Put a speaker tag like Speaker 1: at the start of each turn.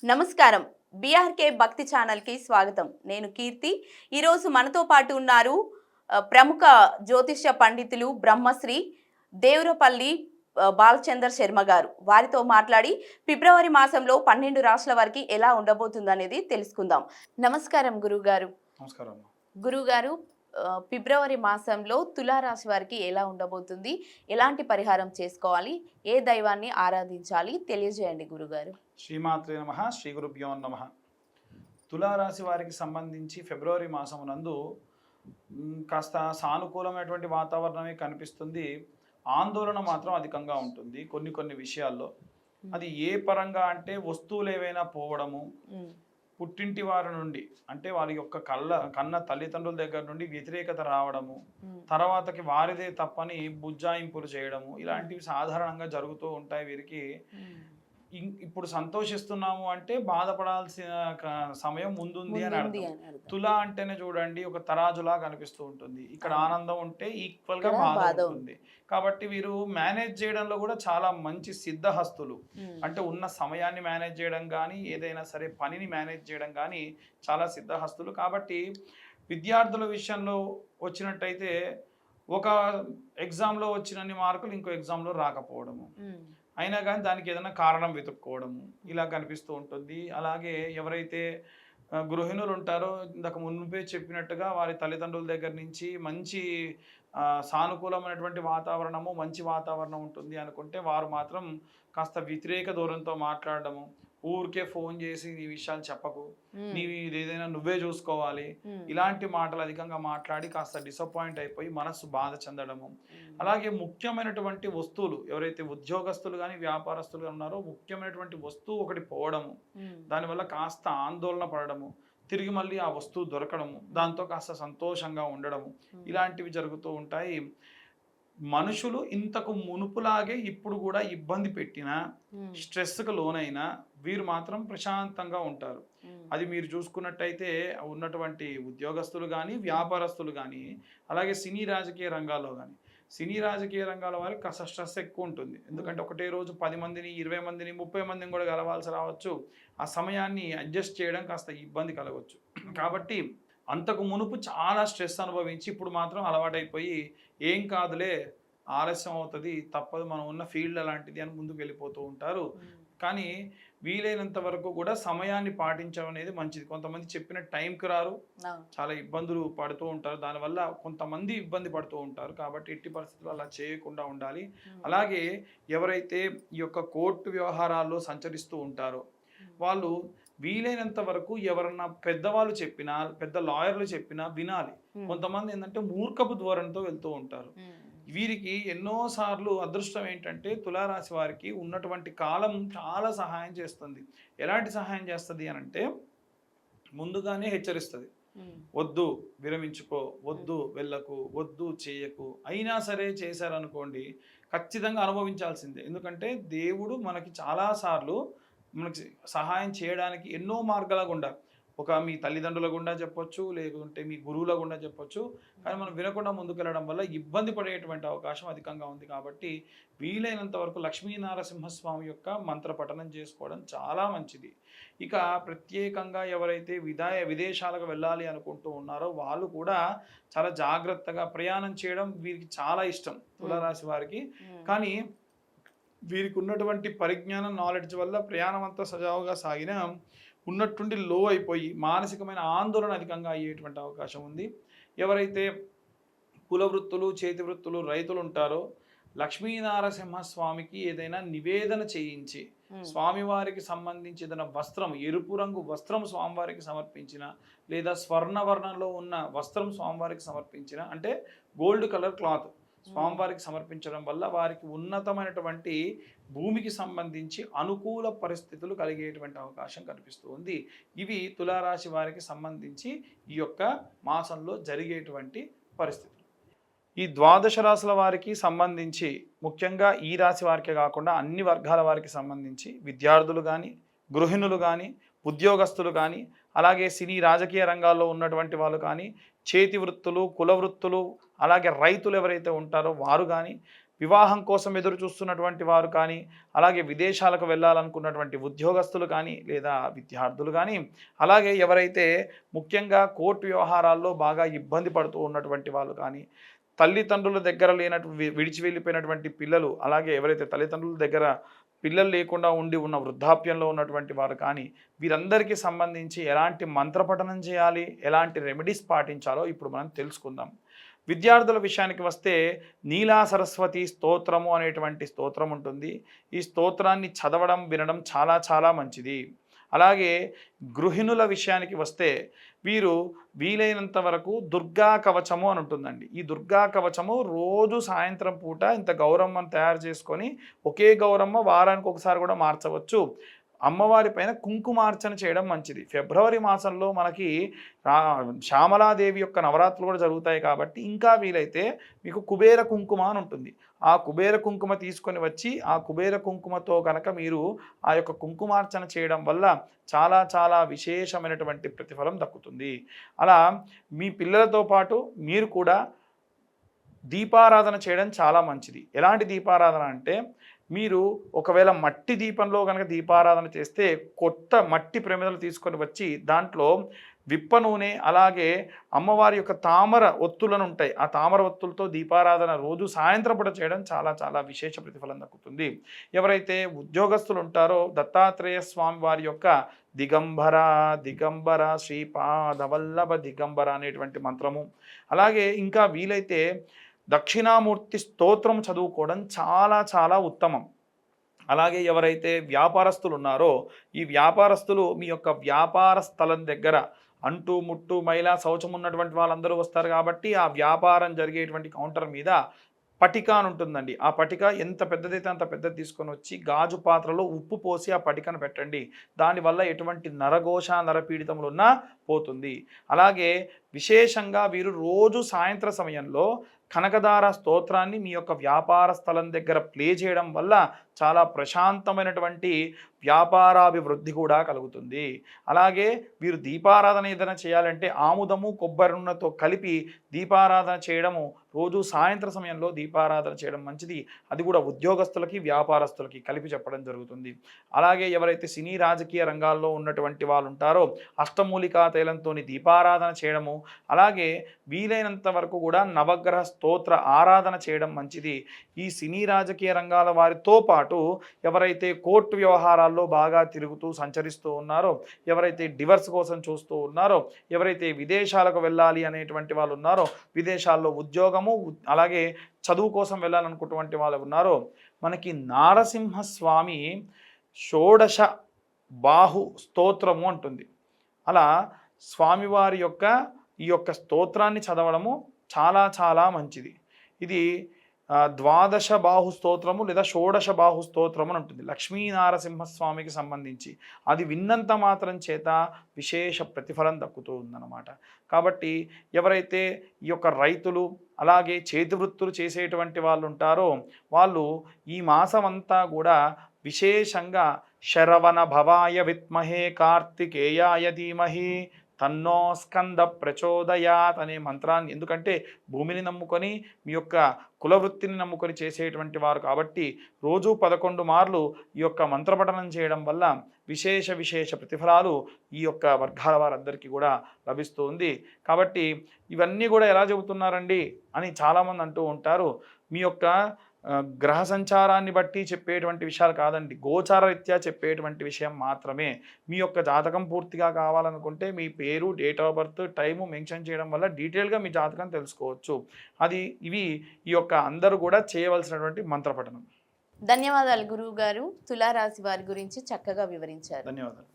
Speaker 1: నమస్కారం. బీఆర్కే భక్తి ఛానల్‌కి స్వాగతం. నేను కీర్తి. ఈరోజు మనతో పాటు ఉన్నారు ప్రముఖ జ్యోతిష్య పండితులు బ్రహ్మశ్రీ దేవురపల్లి బాలచందర్ శర్మ గారు. వారితో మాట్లాడి ఫిబ్రవరి మాసంలో 12 రాశుల వారికి ఎలా ఉండబోతుందనేది తెలుసుకుందాం. నమస్కారం గురువుగారు.
Speaker 2: నమస్కారం.
Speaker 1: గురువుగారు, ఫిబ్రవరి మాసంలో తులారాశి వారికి ఎలా ఉండబోతుంది? ఎలాంటి పరిహారం చేసుకోవాలి? ఏ దైవాన్ని ఆరాధించాలి? తెలియజేయండి గురుగారు.
Speaker 2: శ్రీమాత్రే నమః. శ్రీ గురుభ్యో నమః. తులారాశి వారికి సంబంధించి ఫిబ్రవరి మాసం నందు కాస్త సానుకూలమైనటువంటి వాతావరణమే కనిపిస్తుంది. ఆందోళన మాత్రం అధికంగా ఉంటుంది కొన్ని విషయాల్లో. అది ఏ పరంగా అంటే వస్తువులు ఏవైనా పోవడము, పుట్టింటి వారి నుండి అంటే వారి యొక్క కన్న తల్లిదండ్రుల దగ్గర నుండి వ్యతిరేకత రావడము, తర్వాతకి వారిదే తప్పని బుజ్జాయింపులు చేయడము, ఇలాంటివి సాధారణంగా జరుగుతూ ఉంటాయి వీరికి. ఇప్పుడు సంతోషిస్తున్నాము అంటే బాధపడాల్సిన సమయం ముందుంది అని అర్థం. తుల అంటేనే చూడండి ఒక తరాజులా కనిపిస్తూ ఉంటుంది. ఇక్కడ ఆనందం ఉంటే ఈక్వల్ గా బాధ ఉంటుంది. కాబట్టి వీరు మేనేజ్ చేయడంలో కూడా చాలా మంచి సిద్ధహస్తులు. అంటే ఉన్న సమయాన్ని మేనేజ్ చేయడం కానీ, ఏదైనా సరే పనిని మేనేజ్ చేయడం కానీ చాలా సిద్ధహస్తులు. కాబట్టి విద్యార్థుల విషయంలో వచ్చినట్టయితే ఒక ఎగ్జామ్లో వచ్చినన్ని మార్కులు ఇంకో ఎగ్జామ్లో రాకపోవడము, అయినా కానీ దానికి ఏదైనా కారణం వెతుక్కోవడము ఇలా కనిపిస్తూ ఉంటుంది. అలాగే ఎవరైతే గృహిణులు ఉంటారో ఇంతకు మునుపే చెప్పినట్టుగా వారి తల్లిదండ్రుల దగ్గర నుంచి మంచి సానుకూలమైనటువంటి వాతావరణము, మంచి వాతావరణం ఉంటుంది అనుకుంటే వారు మాత్రం కాస్త వ్యతిరేక ధోరణితో మాట్లాడడము, ఊరికే ఫోన్ చేసి నీ విషయాలు చెప్పకు, నీవి ఏదైనా నువ్వే చూసుకోవాలి, ఇలాంటి మాటలు అధికంగా మాట్లాడి కాస్త డిసప్పాయింట్ అయిపోయి మనస్సు బాధ చెందడము. అలాగే ముఖ్యమైనటువంటి వస్తువులు ఎవరైతే ఉద్యోగస్తులు కానీ వ్యాపారస్తులు కానీ ఉన్నారో ముఖ్యమైనటువంటి వస్తువు ఒకటి పోవడము, దానివల్ల కాస్త ఆందోళన పడడము, తిరిగి మళ్ళీ ఆ వస్తువు దొరకడము, దాంతో కాస్త సంతోషంగా ఉండడము, ఇలాంటివి జరుగుతూ ఉంటాయి. మనుషులు ఇంతకు మునుపులాగే ఇప్పుడు కూడా ఇబ్బంది పెట్టినా, స్ట్రెస్కు లోనైనా వీరు మాత్రం ప్రశాంతంగా ఉంటారు. అది మీరు చూసుకున్నట్టయితే ఉన్నటువంటి ఉద్యోగస్తులు కానీ వ్యాపారస్తులు కానీ, అలాగే సినీ రాజకీయ రంగాల్లో కానీ, సినీ రాజకీయ రంగాల వారికి కాస్త స్ట్రెస్ ఎక్కువ ఉంటుంది. ఎందుకంటే ఒకటే రోజు 10 మందిని 20 మందిని 30 మందిని కూడా కలవాల్సి రావచ్చు. ఆ సమయాన్ని అడ్జస్ట్ చేయడం కాస్త ఇబ్బంది కలగవచ్చు. కాబట్టి అంతకు మునుపు చాలా స్ట్రెస్ అనుభవించి ఇప్పుడు మాత్రం అలవాటైపోయి ఏం కాదులే, ఆలస్యం అవుతుంది, తప్పదు, మనం ఉన్న ఫీల్డ్ అలాంటిది అని ముందుకు వెళ్ళిపోతూ ఉంటారు. కానీ వీలైనంత వరకు కూడా సమయాన్ని పాటించడం అనేది మంచిది. కొంతమంది చెప్పిన టైంకి రారు, చాలా ఇబ్బందులు పడుతూ ఉంటారు, దానివల్ల కొంతమంది ఇబ్బంది పడుతూ ఉంటారు. కాబట్టి ఎట్టి పరిస్థితుల్లో అలా చేయకుండా ఉండాలి. అలాగే ఎవరైతే ఈ యొక్క కోర్టు వ్యవహారాల్లో సంచరిస్తూ ఉంటారో వాళ్ళు వీలైనంత వరకు ఎవరన్నా పెద్దవాళ్ళు చెప్పినా, పెద్ద లాయర్లు చెప్పినా వినాలి. కొంతమంది ఏంటంటే మూర్ఖపు ధోరణితో వెళ్తూ ఉంటారు. వీరికి ఎన్నోసార్లు అదృష్టం ఏంటంటే తులారాశి వారికి ఉన్నటువంటి కాలం చాలా సహాయం చేస్తుంది. ఎలాంటి సహాయం చేస్తుంది అని అంటే ముందుగానే హెచ్చరిస్తుంది. వద్దు, విరమించుకో, వద్దు, వెళ్ళకు, వద్దు, చేయకు. అయినా సరే చేశారనుకోండి ఖచ్చితంగా అనుభవించాల్సిందే. ఎందుకంటే దేవుడు మనకి చాలాసార్లు మనకి సహాయం చేయడానికి ఎన్నో మార్గాల గుండా, ఒక మీ తల్లిదండ్రుల గుండా చెప్పొచ్చు, లేకుంటే మీ గురువుల గుండా చెప్పొచ్చు. కానీ మనం వినకుండా ముందుకెళ్ళడం వల్ల ఇబ్బంది పడేటువంటి అవకాశం అధికంగా ఉంది. కాబట్టి వీలైనంత వరకు లక్ష్మీనరసింహస్వామి యొక్క మంత్ర పఠనం చేసుకోవడం చాలా మంచిది. ఇక ప్రత్యేకంగా ఎవరైతే విదేశాలకు వెళ్ళాలి అనుకుంటూ ఉన్నారో వాళ్ళు కూడా చాలా జాగ్రత్తగా ప్రయాణం చేయడం వీరికి చాలా ఇష్టం, తులారాశి వారికి. కానీ వీరికి ఉన్నటువంటి పరిజ్ఞానం, నాలెడ్జ్ వల్ల ప్రయాణం అంతా సజావుగా సాగినా ఉన్నట్టుండి లో అయిపోయి మానసికమైన ఆందోళన అధికంగా అయ్యేటువంటి అవకాశం ఉంది. ఎవరైతే కుల వృత్తులు, చేతి వృత్తులు, రైతులు ఉంటారో లక్ష్మీనరసింహస్వామికి ఏదైనా నివేదన చేయించి స్వామివారికి సంబంధించి ఏదైనా వస్త్రం, ఎరుపు రంగు వస్త్రం స్వామివారికి సమర్పించిన, లేదా స్వర్ణవర్ణంలో ఉన్న వస్త్రం స్వామివారికి సమర్పించిన, అంటే గోల్డ్ కలర్ క్లాత్ స్వామివారికి సమర్పించడం వల్ల వారికి ఉన్నతమైనటువంటి భూమికి సంబంధించి అనుకూల పరిస్థితులు కలిగేటువంటి అవకాశం కనిపిస్తూ ఉంది. ఇవి తులారాశి వారికి సంబంధించి ఈ యొక్క మాసంలో జరిగేటువంటి పరిస్థితులు. ఈ ద్వాదశ రాశుల వారికి సంబంధించి ముఖ్యంగా ఈ రాశి వారికే కాకుండా అన్ని వర్గాల వారికి సంబంధించి విద్యార్థులు కానీ, గృహిణులు కానీ, ఉద్యోగస్తులు కానీ, అలాగే సినీ రాజకీయ రంగాల్లో ఉన్నటువంటి వాళ్ళు కానీ, చేతి వృత్తులు, కుల వృత్తులు, అలాగే రైతులు ఎవరైతే ఉంటారో వారు కానీ, వివాహం కోసం ఎదురు చూస్తున్నటువంటి వారు కానీ, అలాగే విదేశాలకు వెళ్ళాలనుకున్నటువంటి ఉద్యోగస్తులు కానీ లేదా విద్యార్థులు కానీ, అలాగే ఎవరైతే ముఖ్యంగా కోర్టు వ్యవహారాల్లో బాగా ఇబ్బంది పడుతూ ఉన్నటువంటి వాళ్ళు కానీ, తల్లిదండ్రుల దగ్గర విడిచి వెళ్ళిపోయినటువంటి పిల్లలు, అలాగే ఎవరైతే తల్లిదండ్రుల దగ్గర పిల్లలు లేకుండా ఉన్న వృద్ధాప్యంలో ఉన్నటువంటి వారు కానీ, వీరందరికీ సంబంధించి ఎలాంటి మంత్రపఠనం చేయాలి, ఎలాంటి రెమెడీస్ పాటించాలో ఇప్పుడు మనం తెలుసుకుందాం. విద్యార్థుల విషయానికి వస్తే నీలా సరస్వతి స్తోత్రము అనేటువంటి స్తోత్రం ఉంటుంది. ఈ స్తోత్రాన్ని చదవడం వినడం చాలా చాలా మంచిది. అలాగే గృహిణుల విషయానికి వస్తే వీరు వీలైనంత వరకు దుర్గా కవచము అని ఉంటుందండి. ఈ దుర్గా కవచము రోజు సాయంత్రం పూట ఇంత గౌరమ్మను తయారు చేసుకొని, ఒకే గౌరమ్మ వారానికి ఒకసారి కూడా మార్చవచ్చు. అమ్మవారి పైన కుంకుమార్చన చేయడం మంచిది. ఫిబ్రవరి మాసంలో మనకి శ్యామలాదేవి యొక్క నవరాత్రులు కూడా జరుగుతాయి కాబట్టి ఇంకా వీలైతే మీకు కుబేర కుంకుమ అని ఉంటుంది. ఆ కుబేర కుంకుమ తీసుకొని వచ్చి ఆ కుబేర కుంకుమతో కనుక మీరు ఆ యొక్క కుంకుమార్చన చేయడం వల్ల చాలా చాలా విశేషమైనటువంటి ప్రతిఫలం దక్కుతుంది. అలా మీ పిల్లలతో పాటు మీరు కూడా దీపారాధన చేయడం చాలా మంచిది. ఎలాంటి దీపారాధన అంటే, మీరు ఒకవేళ మట్టి దీపంలో కనుక దీపారాధన చేస్తే కొత్త మట్టి ప్రమిదలు తీసుకొని వచ్చి దాంట్లో విప్ప నూనె, అలాగే అమ్మవారి యొక్క తామర ఒత్తులను ఉంటాయి, ఆ తామర ఒత్తులతో దీపారాధన రోజు సాయంత్రం పూట చేయడం చాలా చాలా విశేష ప్రతిఫలం దక్కుతుంది. ఎవరైతే ఉద్యోగస్తులు ఉంటారో దత్తాత్రేయ స్వామి వారి యొక్క దిగంబర దిగంబర శ్రీపాదవల్లభ దిగంబర అనేటువంటి మంత్రము, అలాగే ఇంకా వీలైతే దక్షిణామూర్తి స్తోత్రం చదువుకోవడం చాలా చాలా ఉత్తమం. అలాగే ఎవరైతే వ్యాపారస్తులు ఉన్నారో ఈ వ్యాపారస్తులు మీ యొక్క వ్యాపార స్థలం దగ్గర అంటూ ముట్టు మైలా శౌచం ఉన్నటువంటి వాళ్ళందరూ వస్తారు కాబట్టి ఆ వ్యాపారం జరిగేటువంటి కౌంటర్ మీద పటిక అని ఉంటుందండి. ఆ పటిక ఎంత పెద్దదైతే అంత పెద్దది తీసుకొని వచ్చి గాజు పాత్రలో ఉప్పు పోసి ఆ పటికను పెట్టండి. దానివల్ల ఎటువంటి నరఘోష నరపీడితములు ఉన్నా పోతుంది. అలాగే విశేషంగా వీరు రోజు సాయంత్ర సమయంలో కనకదార స్తోత్రాన్ని మీ యొక్క వ్యాపార స్థలం దగ్గర ప్లే చేయడం వల్ల చాలా ప్రశాంతమైనటువంటి వ్యాపారాభివృద్ధి కూడా కలుగుతుంది. అలాగే వీరు దీపారాధన ఏదైనా చేయాలంటే ఆముదము కొబ్బరి నూనెతో కలిపి దీపారాధన చేయడము, రోజు సాయంత్ర సమయంలో దీపారాధన చేయడం మంచిది. అది కూడా ఉద్యోగస్తులకి వ్యాపారస్తులకి కలిపి చెప్పడం జరుగుతుంది. అలాగే ఎవరైతే సినీ రాజకీయ రంగాల్లో ఉన్నటువంటి వాళ్ళు ఉంటారో అష్టమూలికా తైలంతో దీపారాధన చేయడము, అలాగే వీలైనంత వరకు కూడా నవగ్రహ స్తోత్ర ఆరాధన చేయడం మంచిది. ఈ సినీ రాజకీయ రంగాల వారితో పాటు ఎవరైతే కోర్టు వ్యవహారాల్లో బాగా తిరుగుతూ సంచరిస్తూ ఉన్నారో, ఎవరైతే డివర్స్ కోసం చూస్తూ ఉన్నారో, ఎవరైతే విదేశాలకు వెళ్ళాలి అనేటువంటి వాళ్ళు ఉన్నారో, విదేశాల్లో ఉద్యోగము అలాగే చదువు కోసం వెళ్ళాలనుకున్నటువంటి వాళ్ళు ఉన్నారో, మనకి నారసింహస్వామి షోడశ బాహు స్తోత్రము అంటుంది. అలా స్వామివారి యొక్క ఈ యొక్క స్తోత్రాన్ని చదవడము చాలా చాలా మంచిది. ఇది ద్వాదశ బాహు స్తోత్రము లేదా షోడశ బాహు స్తోత్రము అని ఉంటుంది లక్ష్మీనారసింహస్వామికి సంబంధించి. అది విన్నంత మాత్రం చేత విశేష ప్రతిఫలం దక్కుతూ ఉందన్నమాట. కాబట్టి ఎవరైతే ఈ యొక్క రైతులు అలాగే చేతి వృత్తులు చేసేటువంటి వాళ్ళు ఉంటారో వాళ్ళు ఈ మాసం అంతా కూడా విశేషంగా శరవణ భవాయ విద్మహే కార్తికేయాయ ధీమహి తన్నో స్కంద ప్రచోదయాత్ అనే మంత్రాన్ని, ఎందుకంటే భూమిని నమ్ముకొని మీ యొక్క కులవృత్తిని నమ్ముకొని చేసేటువంటి వారు కాబట్టి రోజు 11 మార్లు ఈ యొక్క మంత్రపఠనం చేయడం వల్ల విశేష ప్రతిఫలాలు ఈ యొక్క వర్గాల వారందరికీ కూడా లభిస్తూ ఉంది. కాబట్టి ఇవన్నీ కూడా ఎలా చెబుతున్నారండి అని చాలామంది అంటూ ఉంటారు. మీ యొక్క గ్రహ సంచారాన్ని బట్టి చెప్పేటువంటి విషయాలు కాదండి, గోచార రీత్యా చెప్పేటువంటి విషయం మాత్రమే. మీ యొక్క జాతకం పూర్తిగా కావాలనుకుంటే మీ పేరు, date of birth, time mention చేయడం వల్ల డీటెయిల్గా మీ జాతకం తెలుసుకోవచ్చు. ఇవి ఈ యొక్క అందరూ కూడా చేయవలసినటువంటి మంత్రపఠనం.
Speaker 1: ధన్యవాదాలు గురువు గారు. తులారాశి వారి గురించి చక్కగా వివరించారు.
Speaker 2: ధన్యవాదాలు.